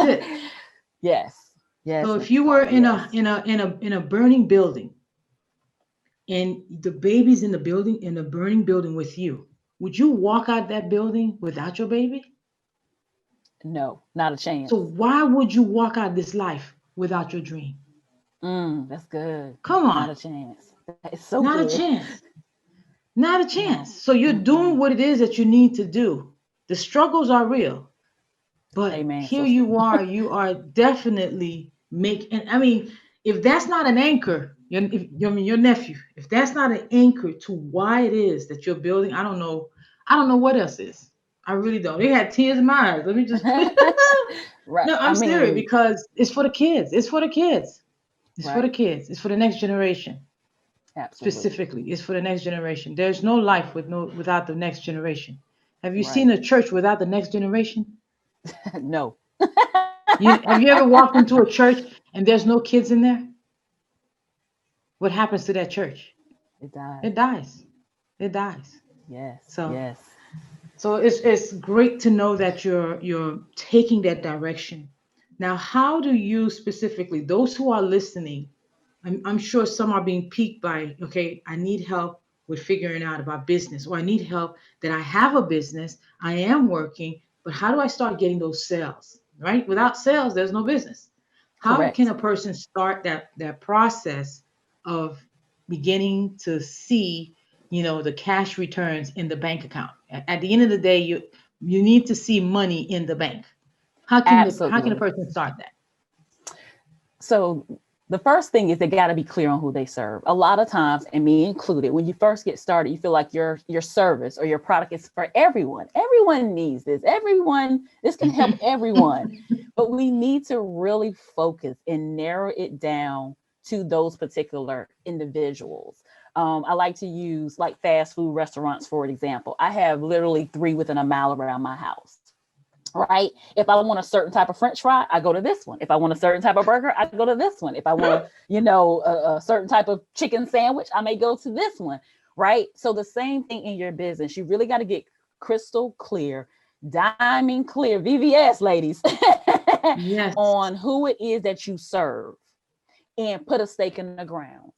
it. Yes. Yes, So if Miss you were Carla. in Yes. a burning building, and the baby's in the building, in a burning building with you, would you walk out that building without your baby? No, not a So chance. why would you walk out this life without your dream? That's good. Come on, Not a chance. That is so not a good. chance. Not a No. chance. So you're doing Mm-mm. what it is that you need to do. The struggles are real, but Amen, here sister. you are definitely making. I mean, if that's not an anchor, I mean, your nephew, if that's not an anchor to why it is that you're building, I don't know. I don't know what else is. I really don't. They had tears in my eyes. Let me just quit. Right. No, I I'm serious mean, because it's for the kids. It's for the kids. It's for the right. kids. It's for the next generation. Absolutely. Specifically, it's for the next generation. There's no life without the next generation. Have you seen Right. a church without the next generation? No. Have you ever walked into a church and there's no kids in there? What happens to that church? It dies. It dies. It dies. Yes. So Yes. it's great to know that you're taking that direction. Now, how do you specifically, those who are listening, I'm sure some are being piqued by, okay, I need help with figuring out about business, or I need help that I have a business, I am working, but how do I start getting those sales? Right? Without sales, there's no business. How can Correct. a person start that process of beginning to see, the cash returns in the bank account? At the end of the day, you need to see money in the bank. How can a Absolutely. person start that? So the first thing is they got to be clear on who they serve. A lot of times, and me included, when you first get started, you feel like your service or your product is for everyone. Everyone needs this. Everyone, this can help everyone. But we need to really focus and narrow it down to those particular individuals. I like to use like fast food restaurants, for example. I have literally three within a mile around my house, right? If I want a certain type of French fry, I go to this one. If I want a certain type of burger, I go to this one. If I want a certain type of chicken sandwich, I may go to this one, right? So the same thing in your business. You really got to get crystal clear, diamond clear, VVS, ladies, Yes. on who it is that you serve and put a stake in the ground.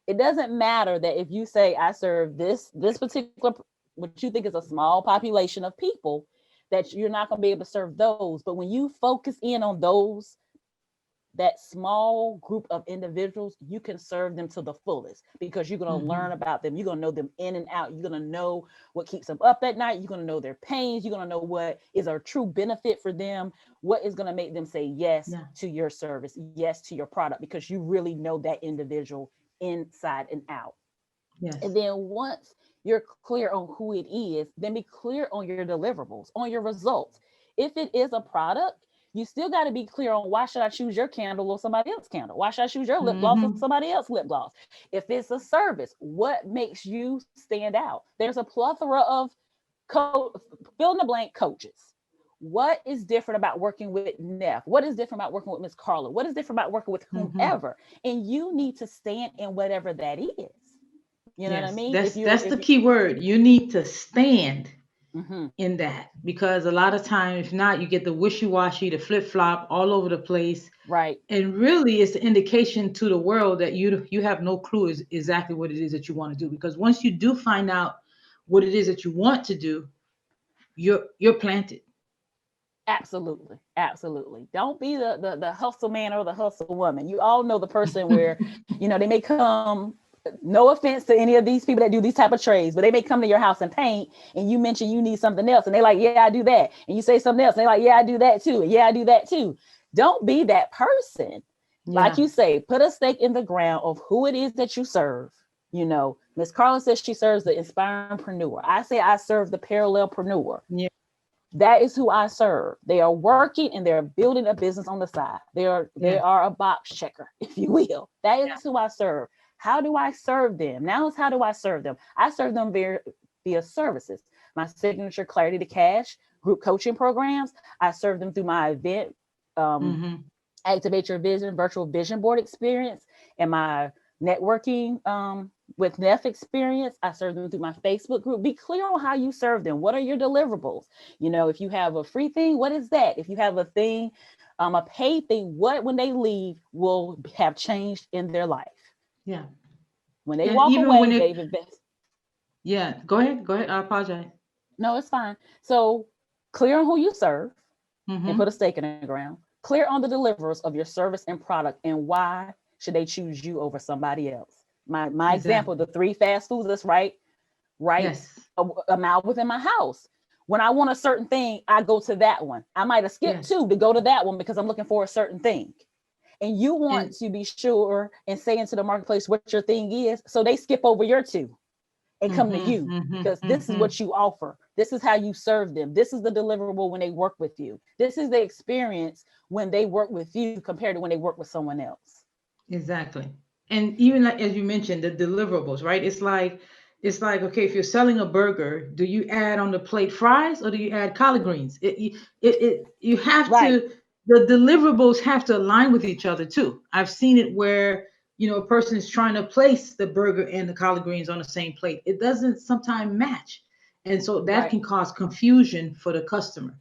It doesn't matter that if you say I serve this particular what you think is a small population of people, that you're not going to be able to serve those. But when you focus in on those, that small group of individuals, you can serve them to the fullest because you're going to learn Hmm. about them. You're going to know them in and out. You're going to know what keeps them up at night. You're going to know their pains. You're going to know what is a true benefit for them, what is going to make them say yes Yeah. to your service, yes to your product, because you really know that individual inside and out. And Yes. then once you're clear on who it is, then be clear on your deliverables, on your results. If it is a product, you still got to be clear on why should I choose your candle or somebody else's candle? Why should I choose your lip gloss or Hmm. somebody else's lip gloss? If it's a service, what makes you stand out? There's a plethora of fill in the blank coaches. What is different about working with Neff? What is different about working with Miss Carla? What is different about working with Hmm. whomever? And you need to stand in whatever that is. You know what I Yes, mean? If you're that's if the you key word. You need to stand mm-hmm, in that, because a lot of time, if not, you get the wishy-washy, the flip-flop all over the place, right, and really it's the indication to the world that you have no clue is exactly what it is that you want to do. Because once you do find out what it is that you want to do, you're planted. absolutely, absolutely. Don't be the hustle man or the hustle woman. You all know the person where they may come. No offense to any of these people that do these type of trades, but they may come to your house and paint, and you mention you need something else, and they like, yeah, I do that, and you say something else, and they like, yeah, I do that too, and yeah, I do that too. Don't be that person. Like Yeah. you say, put a stake in the ground of who it is that you serve. Miss Carla says she serves the inspiringpreneur. I say I serve the parallelpreneur. Yeah. That is who I serve. They are working and they're building a business on the side. They Yeah. are a box checker, if you will. That is Yeah. who I serve. How do I serve them? Now it's how do I serve them? I serve them via services. My signature Clarity to Cash group coaching programs. I serve them through my event, um, Hmm. Activate Your Vision virtual vision board experience, and my networking with Nef experience. I serve them through my Facebook group. Be clear on how you serve them. What are your deliverables? You know, if you have a free thing, what is that? If you have a thing, a paid thing, what when they leave will have changed in their life. Yeah. When they And walk even when away, it, they've invested. yeah, go ahead. Go ahead. I apologize. No, it's fine. So clear on who you serve and put a Mm-hmm. stake in the ground. Clear on the deliverers of your service and product and why should they choose you over somebody else. My example, Exactly. the three fast foods that's right Yes. a mile within my house. When I want a certain thing, I go to that one. I might have skipped Yes. two to go to that one because I'm looking for a certain thing. And you want And to be sure and say into the marketplace what your thing is. So they skip over your two and come to mm-hmm, you mm-hmm, because this is mm-hmm. what you offer. This is how you serve them. This is the deliverable when they work with you. This is the experience when they work with you compared to when they work with someone else. Exactly. And even like as you mentioned, the deliverables, right? It's like okay, if you're selling a burger, do you add on the plate fries or do you add collard greens? You have Right, to the deliverables have to align with each other too. I've seen it where a person is trying to place the burger and the collard greens on the same plate. It doesn't sometimes match. And so that right. can cause confusion for the customer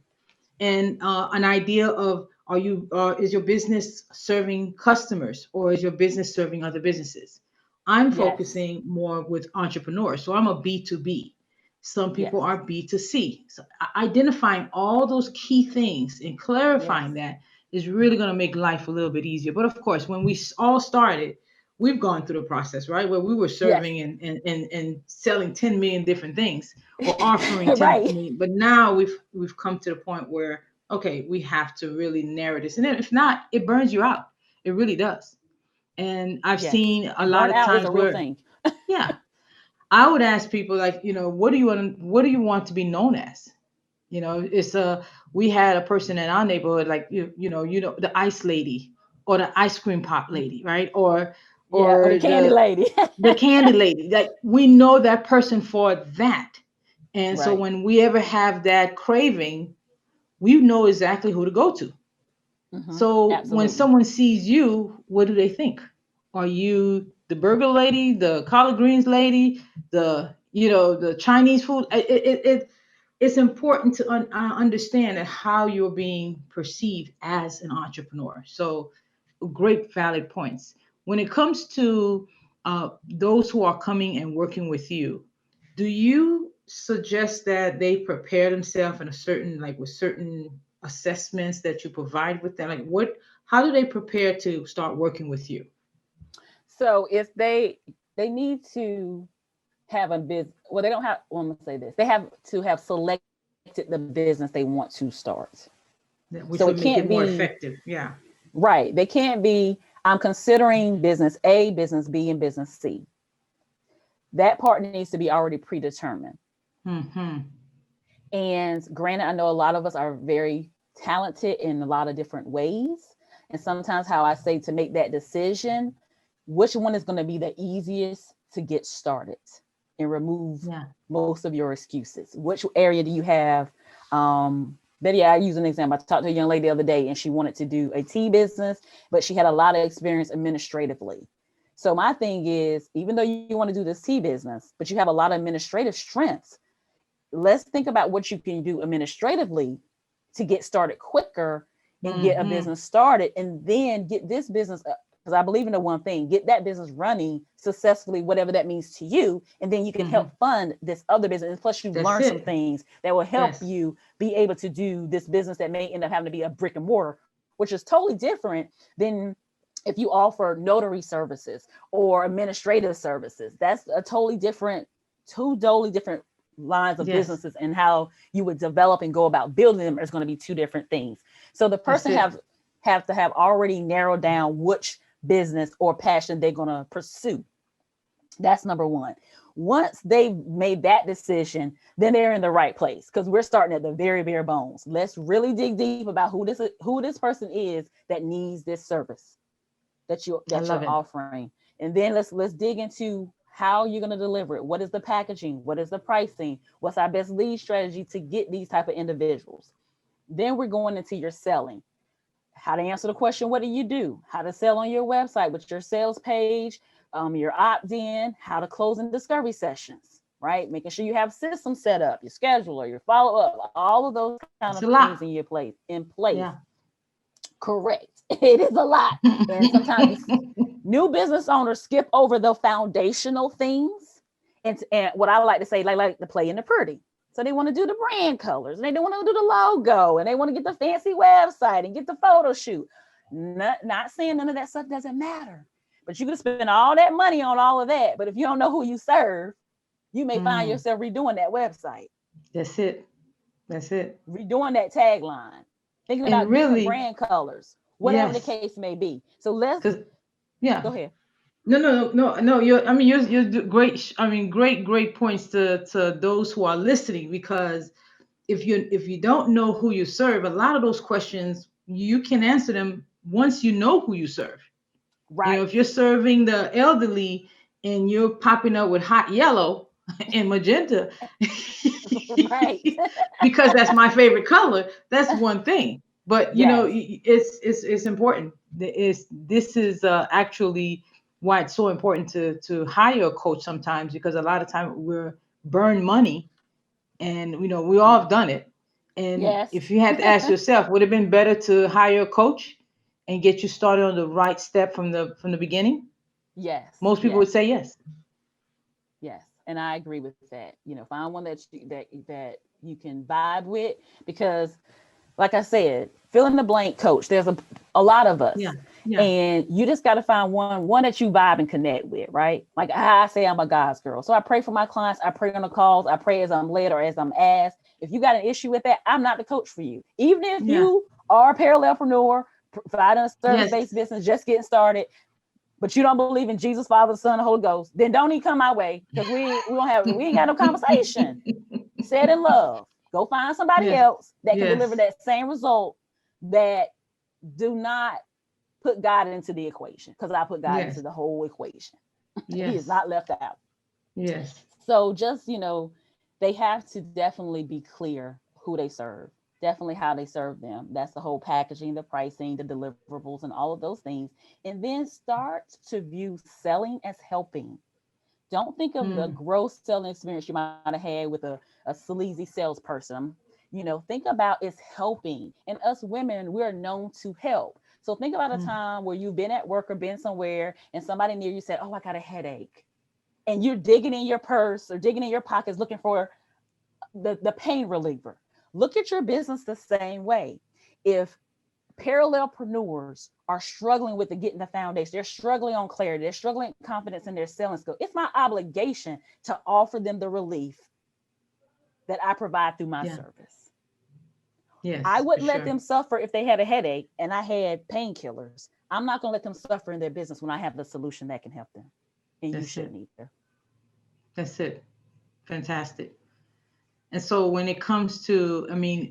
and an idea of are you is your business serving customers or is your business serving other businesses. I'm Yes, focusing more with entrepreneurs, so I'm a b2b. Some people yes, are b2c, so identifying all those key things and clarifying yes, that is really going to make life a little bit easier. But of course, when we all started, we've gone through the process, right, where we were yes. serving and selling 10 million different things or offering 10 Right. million. But now we've come to the point where okay, we have to really narrow this. And then if not, it burns you out. It really does. And I've Yes. seen a lot of Burnout is times a real where, thing. yeah, I would ask people like, what do you want to be known as? It's we had a person in our neighborhood like the ice lady or the ice cream pop lady, right? Or Yeah, or the or candy lady. the candy lady. Like we know that person for that. And so Right. when we ever have that craving, we know exactly who to go to. So when Absolutely. someone sees you, what do they think? Are you the burger lady, the collard greens lady, the Chinese food? It's important to understand that how you're being perceived as an entrepreneur. So great valid points. When it comes to those who are coming and working with you, do you suggest that they prepare themselves in a certain like with certain assessments that you provide with them? Like how do they prepare to start working with you? So if they need to have a business, well, they don't have. Well, I'm gonna say this: they have to have selected the business they want to start. So it Which would can't make it more be effective. Yeah. right. They can't be. I'm considering business A, business B, and business C. That part needs to be already predetermined. Hmm. And granted, I know a lot of us are very talented in a lot of different ways. And sometimes, how I say to make that decision, which one is going to be the easiest to get started and remove Yeah. most of your excuses? Which area do you have? Betty, I use an example. I talked to a young lady the other day and she wanted to do a tea business, but she had a lot of experience administratively. So my thing is, even though you want to do this tea business, but you have a lot of administrative strengths, let's think about what you can do administratively to get started quicker and get a Hmm. business started and then get this business because I believe in the one thing, get that business running successfully, whatever that means to you, and then you can help Hmm. fund this other business. And plus, you That's learn some it. things that will help Yes. you be able to do this business that may end up having to be a brick and mortar, which is totally different than if you offer notary services or administrative services. That's a totally different, two totally different lines of Yes. businesses, and how you would develop and go about building them is going to be two different things. So the That's person it. have to have already narrowed down which business or passion they're going to pursue. That's number one. Once they've made that decision, then they're in the right place because we're starting at the very bare bones. Let's really dig deep about who this person is that needs this service I that love you're it. offering. And then let's dig into how you're going to deliver it. What is the packaging? What is the pricing? What's our best lead strategy to get these type of individuals? Then we're going into your selling. How to answer the question, what do? How to sell on your website with your sales page, your opt-in, how to close and discovery sessions, right? Making sure you have systems set up, your scheduler, your follow-up, all of those kind of It's a things lot. in place. Yeah. Correct. It is a lot. And sometimes new business owners skip over the foundational things. And what I like to say, like to play in the pretty. So they want to do the brand colors, and they don't want to do the logo, and they want to get the fancy website and get the photo shoot. Not saying none of that stuff doesn't matter, but you can spend all that money on all of that. But if you don't know who you serve, you may find Mm, yourself redoing that website, that's it. That's it. redoing that tagline, thinking And about different really, brand colors, whatever the yes. case may be. So let's Because yeah. go ahead. No, no, no, no, no. You're great. Great points to those who are listening. Because if you don't know who you serve, a lot of those questions you can answer them once you know who you serve. Right. If you're serving the elderly and you're popping up with hot yellow and magenta, Right. because that's my favorite color, that's one thing. But Yes. it's important. This is actually why it's so important to hire a coach sometimes, because a lot of time we're burn money, and we all have done it. And Yes. if you had to ask yourself, would it have been better to hire a coach and get you started on the right step from the beginning? Yes. Most people would Yes. say yes. Yes. And I agree with that. Find one that you can vibe with, because like I said, fill in the blank coach. There's a lot of Yeah, us. yeah, And you just got to find one that you vibe and connect with, right? Like I say, I'm a God's girl. So I pray for my clients. I pray on the calls. I pray as I'm led or as I'm asked. If you got an issue with that, I'm not the coach for you. Even if yeah, you are a parallelpreneur, providing a yes. service-based business, just getting started, but you don't believe in Jesus, Father, Son, and Holy Ghost, then don't even come my way, because we ain't got no conversation. Said in love. Go find somebody Yes, else that can deliver yes, that same result, that do not put God into the equation, because I put God into yes, the whole equation. He is yes, not left out. yes, So just, they have to definitely be clear who they serve, definitely how they serve them. That's the whole packaging, the pricing, the deliverables, and all of those things. And then start to view selling as helping. Don't think of the mm, gross selling experience you might have had with a sleazy salesperson. Think about it's helping. And us women, we're known to help. So think about a mm, time where you've been at work or been somewhere and somebody near you said, "Oh, I got a headache." And you're digging in your purse or digging in your pockets looking for the pain reliever. Look at your business the same way. If parallelpreneurs are struggling with getting the foundation, they're struggling on clarity, they're struggling confidence in their selling skill, it's my obligation to offer them the relief that I provide through my yeah, service. I yes, for wouldn't let sure. them suffer if they had a headache and I had painkillers. I'm not going to let them suffer in their business when I have the solution that can help them. And you That's shouldn't it. either. That's it. Fantastic. And so when it comes to,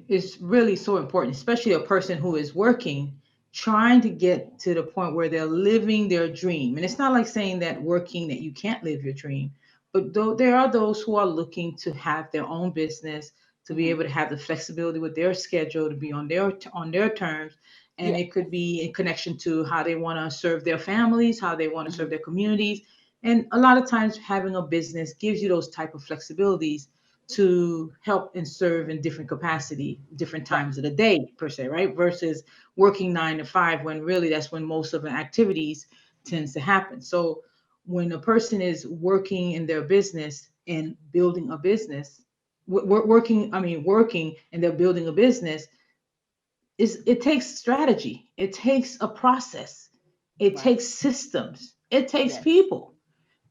it's really so important, especially a person who is working, trying to get to the point where they're living their dream. And it's not like saying that working that you can't live your dream, but though there are those who are looking to have their own business, to be Mm-hmm. able to have the flexibility with their schedule, to be on their terms. And it Yes. could be in connection to how they want to serve their families, how they want to Mm-hmm. serve their communities. And a lot of times having a business gives you those type of flexibilities to help and serve in different capacity, different Right. times of the day per se, right? Versus working 9 to 5, when really that's when most of the activities tends to happen. So when a person is working in their business and building a business, working and they're building a business, it takes strategy, it takes a process, it Right. takes systems, it takes Yes. people,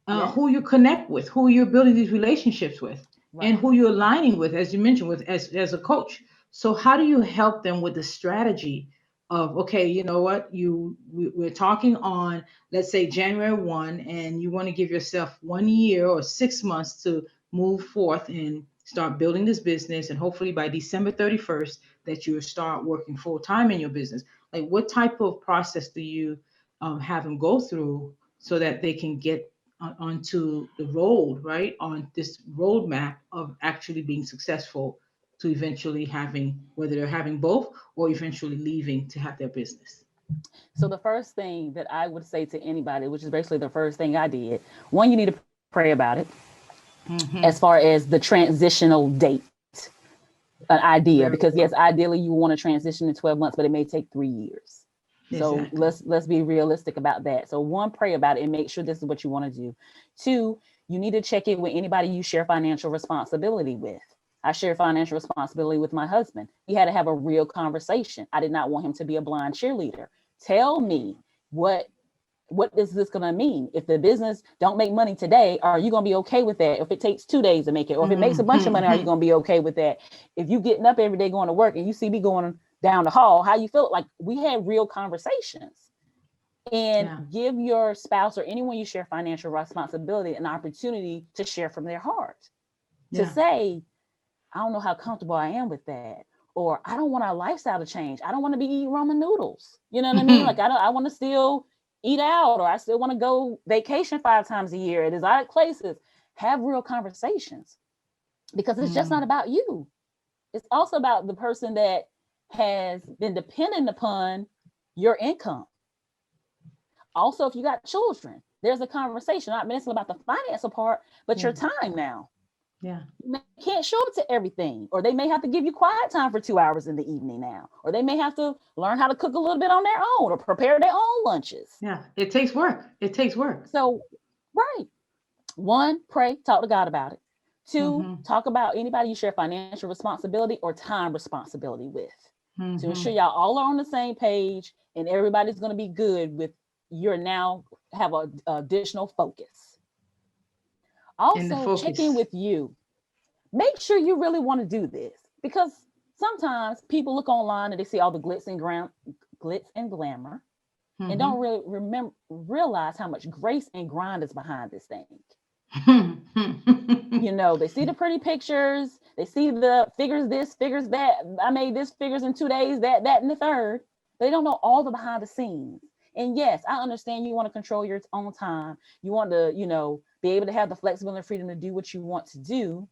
Yes. who you connect with, who you're building these relationships with, and Right. who you're aligning with, as you mentioned, with as a coach. So how do you help them with the strategy of, okay, you know what, we're talking on, let's say January 1, and you want to give yourself 1 year or 6 months to move forth and start building this business, and hopefully by December 31st that you start working full time in your business. Like, what type of process do you have them go through so that they can get onto the road, right? On this roadmap of actually being successful, to eventually having, whether they're having both or eventually leaving to have their business. So the first thing that I would say to anybody, which is basically the first thing I did, one, you need to pray about it as far Mm-hmm. as the transitional date, an idea, because Very yes, important. ideally you want to transition in 12 months, but it may take 3 years. So Exactly. let's be realistic about that. So one, pray about it and make sure this is what you want to do. Two, you need to check in with anybody you share financial responsibility with. I share financial responsibility with my husband. We had to have a real conversation. I did not want him to be a blind cheerleader. Tell me what what is this going to mean? If the business don't make money today, are you going to be okay with that? If it takes 2 days to make it, or if it makes a bunch of money, are you Mm-hmm. going to be okay with that? If you getting up every day going to work and you see me going down the hall, how you feel? Like, we had real conversations. And Yeah. give your spouse or anyone you share financial responsibility an opportunity to share from their heart, to Yeah. say, I don't know how comfortable I am with that. Or I don't want our lifestyle to change. I don't want to be eating ramen noodles. You know what I mean? Like, I want to still eat out, or I still want to go vacation 5 times a year at exotic places. Have real conversations, because it's just not Mm. about you. It's also about the person that has been dependent upon your income. Also, if you got children, there's a conversation, not necessarily about the financial part, but Yeah. your time now. Yeah. You can't show up to everything, or they may have to give you quiet time for 2 hours in the evening now, or they may have to learn how to cook a little bit on their own or prepare their own lunches. Yeah. It takes work. It takes work. So, right. One, pray, talk to God about it. Two, Mm-hmm. talk about anybody you share financial responsibility or time responsibility with, to ensure Mm-hmm. y'all all are on the same page and everybody's going to be good with, you're now have a additional focus. And the Also, check in focus. with you. Make sure you really want to do this, because sometimes people look online and they see all the glitz and glamour, and don't Mm-hmm. really realize how much grace and grind is behind this thing. They see the pretty pictures, they see the figures this, figures that. I made this figures in 2 days, that, and the third. But they don't know all the behind the scenes. And yes, I understand you want to control your own time. You want to, be able to have the flexibility and freedom to do what you want to do.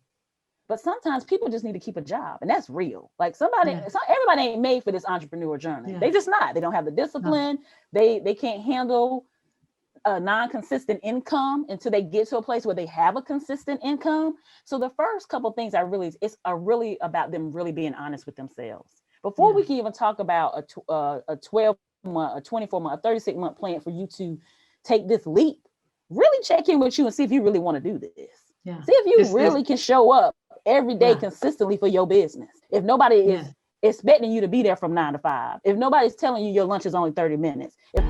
But sometimes people just need to keep a job, and that's real. Like, Yeah. everybody ain't made for this entrepreneur journey. Yeah. They just not. They don't have the No. discipline. They can't handle a non-consistent income until they get to a place where they have a consistent income. So the first couple of things are really about them really being honest with themselves before Yeah. we can even talk about a 12-month, a 24-month, a 36-month plan for you to take this leap. Really check in with you and see if you really want to do this. Yeah. See if you It's really can show up every day yeah. consistently for your business. If nobody is Yeah. expecting you to be there from 9 to 5, if nobody's telling you your lunch is only 30 minutes, if